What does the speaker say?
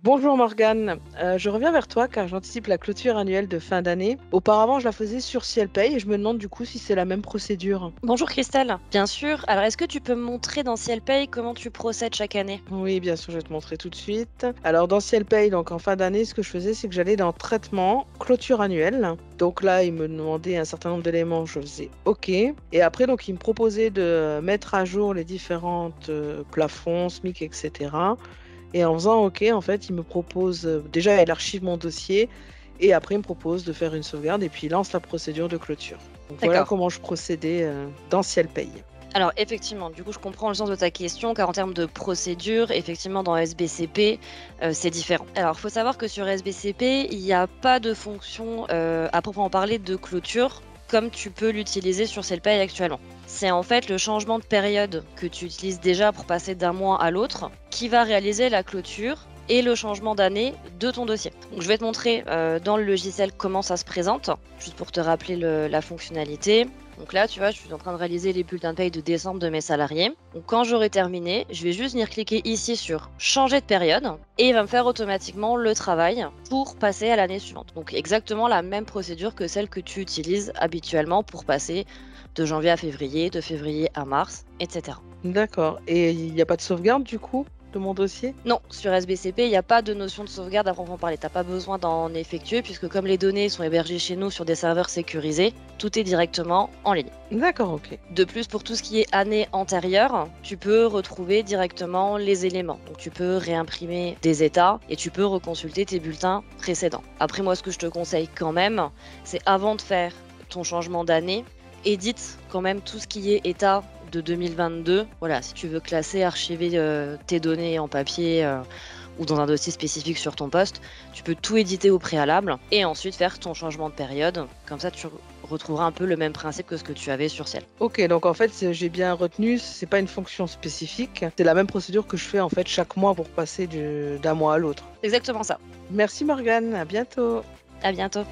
Bonjour Morgane, je reviens vers toi car j'anticipe la clôture annuelle de fin d'année. Auparavant, je la faisais sur Ciel-Pay et je me demande du coup si c'est la même procédure. Bonjour Christelle, bien sûr. Alors est-ce que tu peux me montrer dans Ciel-Pay comment tu procèdes chaque année? Oui, bien sûr, je vais te montrer tout de suite. Alors dans Ciel-Pay, donc en fin d'année, ce que je faisais, c'est que j'allais dans Traitement, clôture annuelle. Donc là, il me demandait un certain nombre d'éléments, je faisais OK. Et après, donc il me proposait de mettre à jour les différentes plafonds, SMIC, etc. Et en faisant OK, en fait, il me propose déjà, il archive mon dossier et après, il me propose de faire une sauvegarde et puis il lance la procédure de clôture. Donc voilà D'accord. comment je procédais dans Ciel-Pay. Alors effectivement, du coup je comprends le sens de ta question car en termes de procédure, effectivement dans SBCP, c'est différent. Alors il faut savoir que sur SBCP, il n'y a pas de fonction à proprement parler de clôture comme tu peux l'utiliser sur Ciel-Pay actuellement. C'est en fait le changement de période que tu utilises déjà pour passer d'un mois à l'autre qui va réaliser la clôture et le changement d'année de ton dossier. Donc, je vais te montrer dans le logiciel comment ça se présente, juste pour te rappeler la fonctionnalité. Donc là, tu vois, je suis en train de réaliser les bulletins de paye de décembre de mes salariés. Donc quand j'aurai terminé, je vais juste venir cliquer ici sur changer de période et il va me faire automatiquement le travail pour passer à l'année suivante. Donc exactement la même procédure que celle que tu utilises habituellement pour passer de janvier à février, de février à mars, etc. D'accord. Et il n'y a pas de sauvegarde du coup de mon dossier? Non, sur SBCP, il n'y a pas de notion de sauvegarde à proprement parler. Tu n'as pas besoin d'en effectuer puisque comme les données sont hébergées chez nous sur des serveurs sécurisés, tout est directement en ligne. D'accord, ok. De plus, pour tout ce qui est année antérieure, tu peux retrouver directement les éléments. Donc tu peux réimprimer des états et tu peux reconsulter tes bulletins précédents. Après, moi, ce que je te conseille quand même, c'est avant de faire ton changement d'année, édite quand même tout ce qui est état de 2022. Voilà, si tu veux classer, archiver tes données en papier ou dans un dossier spécifique sur ton poste, tu peux tout éditer au préalable et ensuite faire ton changement de période. Comme ça, tu retrouveras un peu le même principe que ce que tu avais sur Ciel. Ok, donc en fait, j'ai bien retenu, c'est pas une fonction spécifique, c'est la même procédure que je fais en fait chaque mois pour passer d'un mois à l'autre. Exactement ça. Merci Morgane, à bientôt. À bientôt.